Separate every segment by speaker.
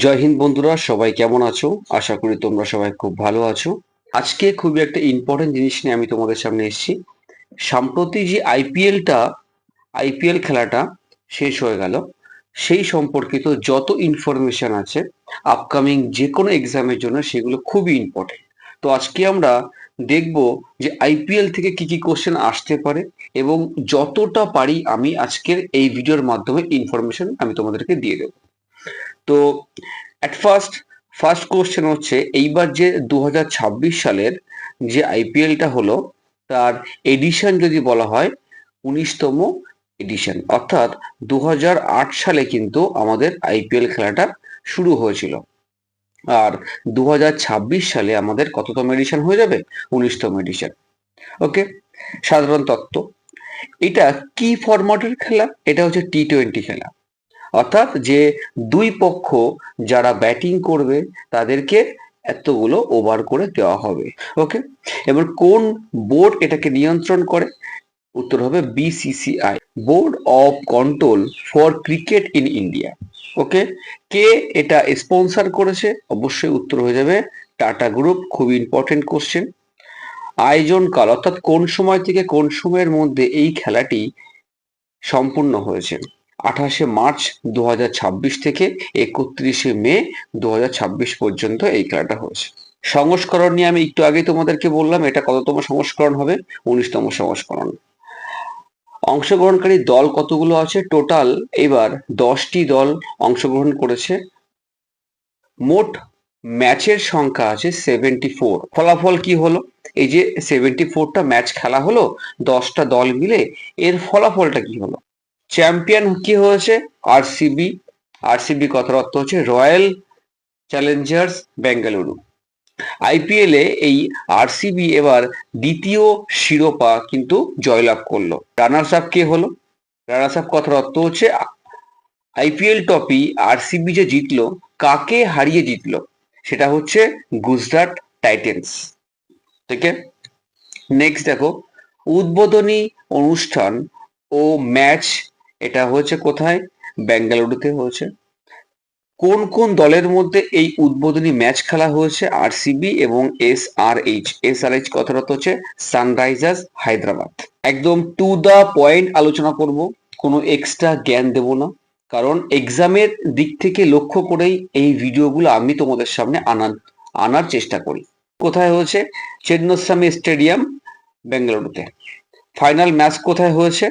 Speaker 1: জয় হিন্দ বন্ধুরা, সবাই কেমন আছো? আশা করি তোমরা সবাই খুব ভালো আছো। আজকে খুবই একটা ইম্পর্টেন্ট জিনিস নিয়ে আমি তোমাদের সামনে এসেছি। সম্প্রতি যে আইপিএল খেলাটা শেষ হয়ে গেল, সেই সম্পর্কিত যত ইনফরমেশন আছে আপকামিং যে কোনো এক্সামের জন্য সেগুলো খুবই ইম্পর্টেন্ট। তো আজকে আমরা দেখব যে আইপিএল থেকে কি কি কোশ্চেন আসতে পারে, এবং যতটা পারি আমি আজকের এই ভিডিওর মাধ্যমে ইনফরমেশন আমি তোমাদেরকে দিয়ে দেবো। তো অ্যাট ফার্স্ট কোশ্চেন হচ্ছে, এইবার যে 2026 সালের যে আইপিএলটা হলো, তার এডিশন যদি বলা হয় 19তম এডিশন, অর্থাৎ 2008 সালে কিন্তু আমাদের আইপিএল খেলাটা শুরু হয়েছিল। আর 2026 সালে আমাদের কততম এডিশন হয়ে যাবে? 19তম এডিশন। ওকে, সাধারণ তত্ত্ব, এটা কি ফরম্যাটের খেলা? এটা হচ্ছে টি-20 খেলা, অর্থাৎ যে দুই পক্ষ যারা ব্যাটিং করবে তাদেরকে এতগুলো ওভার করে দেওয়া হবে। ওকে, এবার কোন বোর্ড এটাকে নিয়ন্ত্রণ করে? উত্তর হবে BCCI, board of control for cricket in India. Okay, কে এটা স্পন্সর করেছে? অবশ্যই উত্তর হয়ে যাবে টাটা গ্রুপ। খুব ইম্পর্টেন্ট কোশ্চেন। আয়োজন কাল, অর্থাৎ কোন সময় থেকে কোন সময়ের মধ্যে এই খেলাটি সম্পূর্ণ হয়েছে? 28শে মার্চ 2026 থেকে 31শে মে 2026 পর্যন্ত এই খেলাটা হয়েছে। সংস্করণ নিয়ে আমি একটু আগেই তোমাদেরকে বললাম, এটা কততম সংস্করণ হবে? 19তম সংস্করণ। অংশগ্রহণকারী দল কতগুলো আছে? টোটাল এবার 10টি দল অংশগ্রহণ করেছে। মোট ম্যাচের সংখ্যা আছে 74। ফলাফল কি হলো? এই যে 74টা ম্যাচ খেলা হলো 10টা দল মিলে, এর ফলাফলটা কি হলো? চ্যাম্পিয়ন কি হয়েছে? আরসিবি। আরসিবি কথার অর্থ হচ্ছে রয়্যাল চ্যালেঞ্জার্স বেঙ্গালুরু। আইপিএল এ এই আরসিবি এবার দ্বিতীয় শিরোপা কিন্তু জয়লাভ করলো। রানার্স আপ কে হলো? রানার্স আপ কথার অর্থ হচ্ছে আইপিএল ট্রফি আরসিবি যে জিতলো, কাকে হারিয়ে জিতলো? সেটা হচ্ছে গুজরাট টাইটেন্স। ঠিক আছে, নেক্সট দেখো, উদ্বোধনী অনুষ্ঠান ও ম্যাচ এটা হয়েছে কোথায়? বেঙ্গালুরুতে হয়েছে। কোন কোন দলের মধ্যে এই উদ্বোধনী ম্যাচ খেলা হয়েছে? আরসিবি এবং এসআরএইচ। এসআরএইচ কথার অর্থ হচ্ছে সানরাইজার্স হায়দ্রাবাদ। একদম টু দা পয়েন্ট আলোচনা করব, কোনো এক্সট্রা জ্ঞান দেব না, কারণ এক্সামের দিক থেকে লক্ষ্য করেই এই ভিডিওগুলো আমি তোমাদের সামনে আনার চেষ্টা করি। কোথায় হয়েছে? চেন্নস্বামী স্টেডিয়াম, বেঙ্গালুরুতে। ফাইনাল ম্যাচ কোথায় হয়েছে?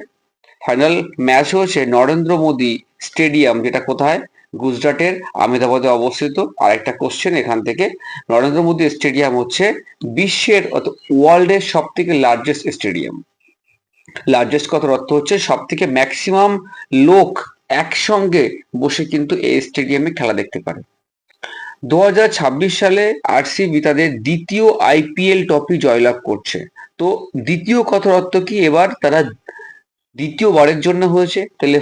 Speaker 1: ফাইনাল ম্যাচ হয়েছে নরেন্দ্র মোদী স্টেডিয়াম, যেটা কোথায়? গুজরাটের আহমেদাবাদে অবস্থিত। আর একটা কোশ্চেন এখান থেকে, নরেন্দ্র মোদী স্টেডিয়াম হচ্ছে বিশ্বের ওয়ার্ল্ডের সব থেকে লার্জেস্ট স্টেডিয়াম। লার্জেস্ট কথার অর্থ হচ্ছে সব থেকে ম্যাক্সিমাম লোক একসঙ্গে বসে কিন্তু এই স্টেডিয়ামে খেলা দেখতে পারে। 2026 সালে আরসিবি তাদের দ্বিতীয় আইপিএল ট্রফি জয়লাভ করছে। তো দ্বিতীয় কথার অর্থ কি? এবার তারা দ্বিতীয়বারের জন্য হয়েছে। তাহলে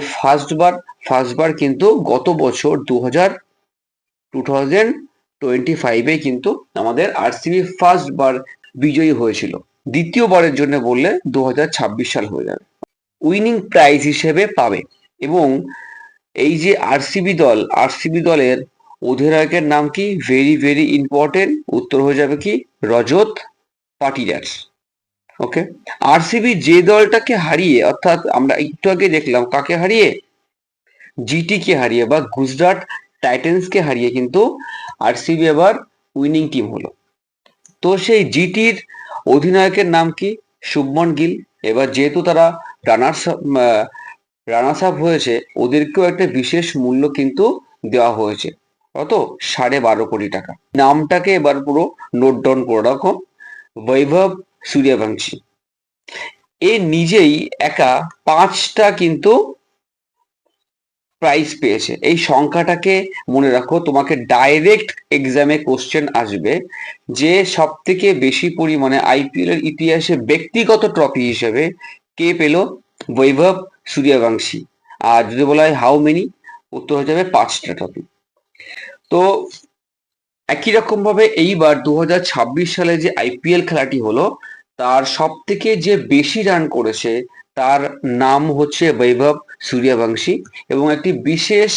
Speaker 1: ফার্স্টবার কিন্তু গত বছর 2025-এ কিন্তু আমাদের আরসিবি ফার্স্টবার বিজয়ী হয়েছিল। দ্বিতীয়বারের জন্য বললে 2026 সাল হয়ে যাবে। উইনিং প্রাইজ হিসেবে পাবে। এবং এই যে আরসিবি দলের অধিনায়কের নাম কি? ভেরি ভেরি ইম্পর্টেন্ট, উত্তর হয়ে যাবে কি? রজত পাটিদার। ওকে, আরসিবি যে দলটাকে হারিয়ে, অর্থাৎ আমরা একটু আগে দেখলাম কাকে হারিয়ে, জিটি কে হারিয়ে বা গুজরাট টাইটেন্স কে হারিয়ে কিন্তু আরসিবি এবার উইনিং টিম হলো। তো সেই জিটির অধিনায়কের নাম কি? শুভমন গিল। এবার যেহেতু তারা রানার্স আপ হয়েছে, ওদেরকেও একটা বিশেষ মূল্য কিন্তু দেওয়া হয়েছে। কত? 12.5 কোটি টাকা। নামটাকে এবার পুরো নোট ডাউন করে রাখো, বৈভব সূর্যবংশী। এ নিজেই একা 5টা কিন্তু প্রাইজ পেয়েছে। এই সংখ্যাটাকে মনে রাখো, তোমাকে ডাইরেক্ট এক্সামে কোশ্চেন আসবে যে সব থেকে বেশি পরিমাণে আইপিএল এর ইতিহাসে ব্যক্তিগত ট্রফি হিসেবে কে পেল? বৈভব সূর্যবংশী। আর যদি বলা হয় হাউ মেনি, উত্তর হয়ে যাবে 5টা ট্রফি। তো একই রকম ভাবে এইবার 2026 সালে যে আইপিএল খেলাটি হলো, তার সব থেকে যে বেশি রান করেছে তার নাম হচ্ছে বৈভব সূর্যবংশী। এবং একটি বিশেষ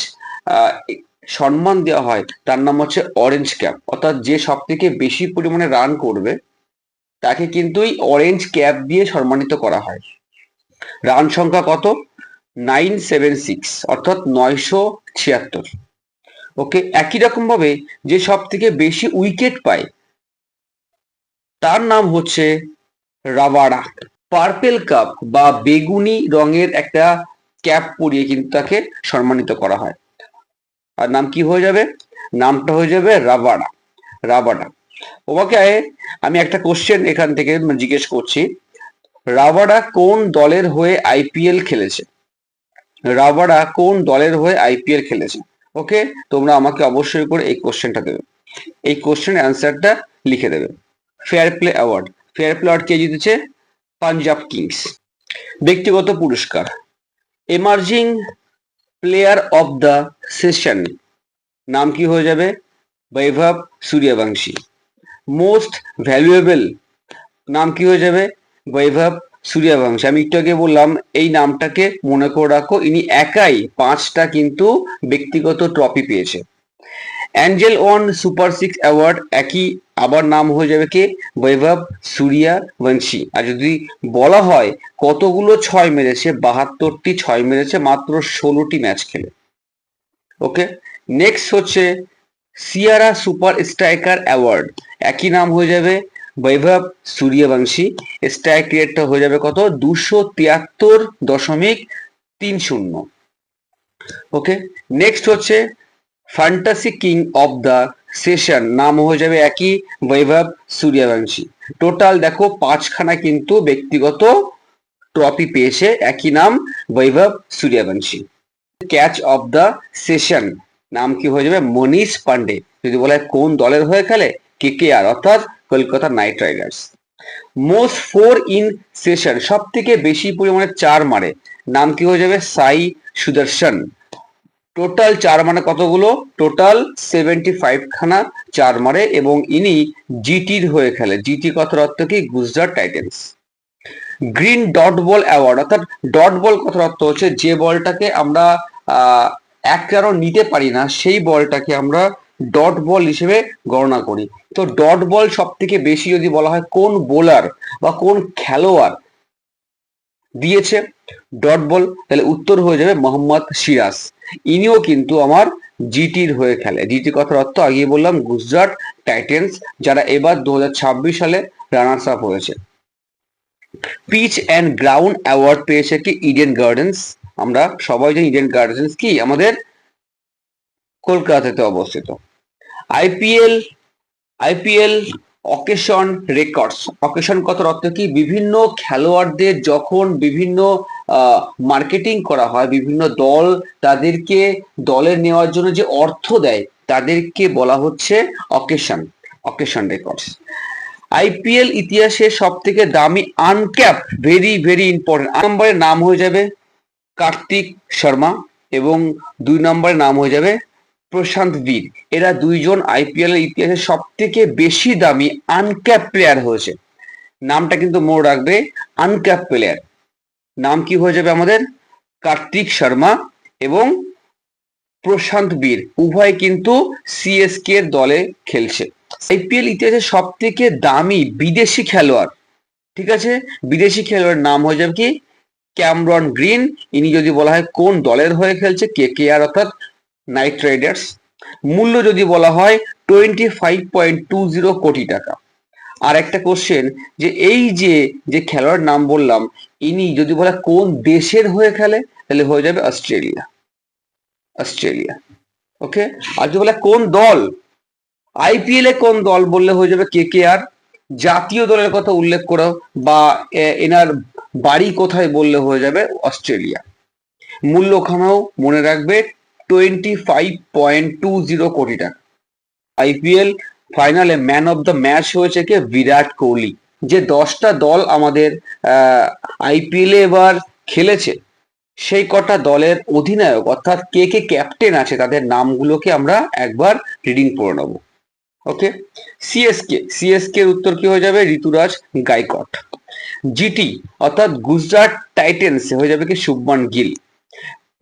Speaker 1: সম্মান দেওয়া হয় তার নাম হচ্ছে অরেঞ্জ ক্যাপ, অর্থাৎ যে সব থেকে বেশি পরিমাণে রান করবে তাকে কিন্তু এই অরেঞ্জ ক্যাপ দিয়ে সম্মানিত করা হয়। রান সংখ্যা কত? 976, অর্থাৎ 976। ওকে, একই রকম ভাবে যে সব থেকে বেশি উইকেট পায় তার নাম হচ্ছে রাবাডা। পার্পেল কাপ বা বেগুনি রঙের একটা ক্যাপ পরিয়ে কিন্তু তাকে সম্মানিত করা হয়, আর নাম কি হয়ে যাবে? নামটা হয়ে যাবে রাবাডা। রাবাডা। তোমাকে আমি একটা কোশ্চেন এখান থেকে জিজ্ঞেস করছি, রাবাডা কোন দলের হয়ে আইপিএল খেলেছে? রাবাডা কোন দলের হয়ে আইপিএল খেলেছে? ওকে, তোমরা আমাকে অবশ্যই করে এই কোশ্চেনটা দেবে, এই কোশ্চেনের অ্যান্সারটা লিখে দেবে। Fair play award, fair play award কে জিতেছে? পাঞ্জাব কিংস। ব্যক্তিগত পুরস্কার, emerging player of the session, নাম কি হয়ে যাবে? বৈভব সূর্যবংশী। মোস্ট ভ্যালুয়েবল, নাম কি হয়ে যাবে? বৈভব সূর্যবংশী। আমি একটু আগে বললাম এই নামটাকে মনে করে রাখো, ইনি একাই 5টা কিন্তু ব্যক্তিগত ট্রফি পেয়েছে। অ্যাঞ্জেল ওয়ান সুপার 6 অ্যাওয়ার্ড, একই আবার নাম হয়ে যাবে কে? বৈভব সূর্যবংশী। আর যদি বলা হয় কতগুলো ছয় মেরেছে, 72টি ছয় মেরেছে মাত্র 16টি ম্যাচ খেলে। ওকে, নেক্সট হচ্ছে সিয়ারা সুপার স্ট্রাইকার অ্যাওয়ার্ড, একই নাম হয়ে যাবে বৈভব সূর্যবংশী। স্ট্রাইক রেটটা হয়ে যাবে কত? 273.30। ওকে, নেক্সট হচ্ছে fantasy king of the session, নাম হয়ে যাবে একই বৈভব সূর্যবংশী। টোটাল দেখো 5খানা কিন্তু ব্যক্তিগত ট্রফি পেয়েছে, একই নাম Vaibhav Suryavanshi. Catch of the session, নাম কি হয়ে যাবে? মনীষ পান্ডে। যদি বলা হয় কোন দলের হয়ে খেলে? কেকেআর, অর্থাৎ Kolkata night Riders. Most 4 in session, সব থেকে বেশি পরিমাণে 4 মারে, নাম কি হয়ে যাবে? সাই সুদর্শন। টোটাল 4 মানে কতগুলো? টোটাল 75 খানা 4 মারে, এবং ইনি জিটির হয়ে খেলে। জিটি কথার অর্থ কি? Gujarat titans. Green dot ball award, অর্থাৎ ডট বল কথার অর্থ হচ্ছে যে বলটাকে আমরা এক রানও নিতে পারি না, সেই বলটাকে আমরা ডট বল হিসেবে গণনা করি। তো ডট বল সব থেকে বেশি যদি বলা হয় কোন বোলার বা কোন খেলোয়াড় দিয়েছে ডট বল, তাহলে উত্তর হয়ে যাবে মোহাম্মদ সিরাজ। ইনিও কিন্তু আমার জিটির হয়ে খেলে। জিটি কথার অর্থ আগে বললাম গুজরাট টাইটেন্স, যারা এবার 2026 সালে রানার্স আপ হয়েছে। পিচ অ্যান্ড গ্রাউন্ড অ্যাওয়ার্ড পেয়েছে কি? Eden gardens. আমরা সবাই জানি ইডেন গার্ডেন্স কি? আমাদের কলকাতাতে অবস্থিত। IPL, IPL occasion records, occasion কথার অর্থ কি? বিভিন্ন খেলোয়াড়দের যখন বিভিন্ন মার্কেটিং করা হয়, বিভিন্ন দল তাদেরকে দলে নেওয়ার জন্য যে অর্থ দেয় তাদেরকে বলা হচ্ছে অকেশন, অকেশন রেকর্ডস। আইপিএল ইতিহাসে সব থেকে দামি আনক্যাপ, ভেরি ভেরি ইম্পর্টেন্ট, নম্বরের নাম হয়ে যাবে কার্তিক শর্মা, এবং 2 নম্বরের নাম হয়ে যাবে প্রশান্ত বীর। এরা দুইজন আইপিএল এর ইতিহাসে সব থেকে বেশি দামি আনক্যাপ প্লেয়ার হয়েছে। নামটা কিন্তু মনে রাখবে, আনক্যাপ প্লেয়ার। নাম কি হয়ে যাবে আমাদের? কার্তিক শর্মা এবং প্রশান্ত বীর, উভয় কিন্তু সিএসকে এর দলে খেলছে। আইপিএল ইতিহাসে সব থেকে দামি বিদেশি খেলোয়াড়, ঠিক আছে, বিদেশি খেলোয়াড়ের নাম হয়ে যাবে কি? Cameron green. ইনি যদি বলা হয় কোন দলের হয়ে খেলছে? কেকেআর, অর্থাৎ নাইট রাইডার্স। মূল্য যদি বলা হয় 25.20 কোটি টাকা। আর একটা কোশ্চেন, যে এই যে খেলোয়াড়ের নাম বললাম, ইনি যদি বলা কোন দেশের হয়ে খেলে, তাহলে হয়ে যাবে অস্ট্রেলিয়া, অস্ট্রেলিয়া। ওকে, আর যদি বলা কোন দল, আইপিএল এ কোন দল বললে হয়ে যাবে কেকেআর। জাতীয় দলের কথা উল্লেখ করো বা এনার বাড়ি কোথায় বললে হয়ে যাবে অস্ট্রেলিয়া। মূল্যখানাও মনে রাখবে 25.20 কোটি টাকা। আইপিএল ফাইনালে ম্যান অফ দ্য ম্যাচ হয়েছে কে? বিরাট কোহলি। যে 10টা দল আমাদের আইপিএল এ এবার খেলেছে, সেই কটা দলের অধিনায়ক অর্থাৎ কে কে ক্যাপ্টেন আছে তাদের নামগুলোকে আমরা একবার রিডিং করে নেব। ওকে, সিএসকে, সিএসকে এর উত্তর কি হয়ে যাবে? ঋতুরাজ গাইকট। জিটি অর্থাৎ গুজরাট টাইটেন্স হয়ে যাবে কি? শুভমান গিল।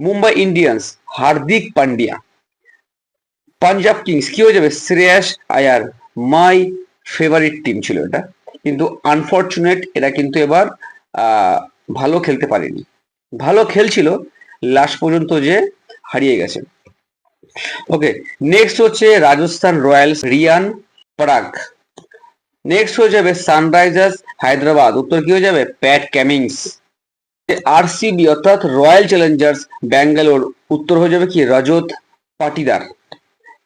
Speaker 1: মুম্বাই ইন্ডিয়ান্স হার্দিক পান্ডিয়া। পাঞ্জাব কিংস কি হয়ে যাবে শ্রেয়াস আয়ার, মাই ফেভারিট টিম ছিল এটা, কিন্তু আনফরচুনেট এরা কিন্তু এবার ভালো খেলতে পারেনি, ভালো খেলছিল লাস্ট পর্যন্ত যে হারিয়ে গেছে। ওকে, নেক্সট হচ্ছে রাজস্থান রয়্যালস, রিয়ান পরাগ। নেক্সট হয়ে যাবে সানরাইজার্স হায়দ্রাবাদ, উত্তর কি হয়ে যাবে প্যাট কামিন্স। আরসিবি অর্থাৎ রয়্যাল চ্যালেঞ্জার্স ব্যাঙ্গালোর, উত্তর হয়ে যাবে কি Rajat Patidar.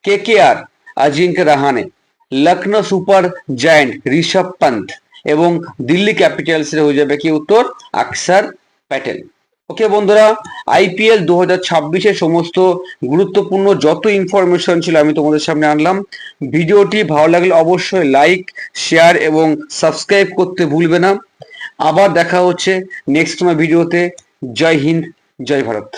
Speaker 1: KKR Ajinkya Rahane, Lucknow super giant Rishabh Pant এবং দিল্লি ক্যাপিটালস এর হয়ে যাবে কি উত্তর অক্ষর প্যাটেল। ওকে বন্ধুরা, আইপিএল 2026-এর সমস্ত গুরুত্বপূর্ণ যত ইনফরমেশন ছিল আমি তোমাদের সামনে আনলাম। ভিডিওটি ভালো লাগলে অবশ্যই লাইক, শেয়ার এবং সাবস্ক্রাইব করতে ভুলবে না। আবার দেখা হচ্ছে নেক্সট ভিডিওতে। জয় হিন্দ, জয় ভারত।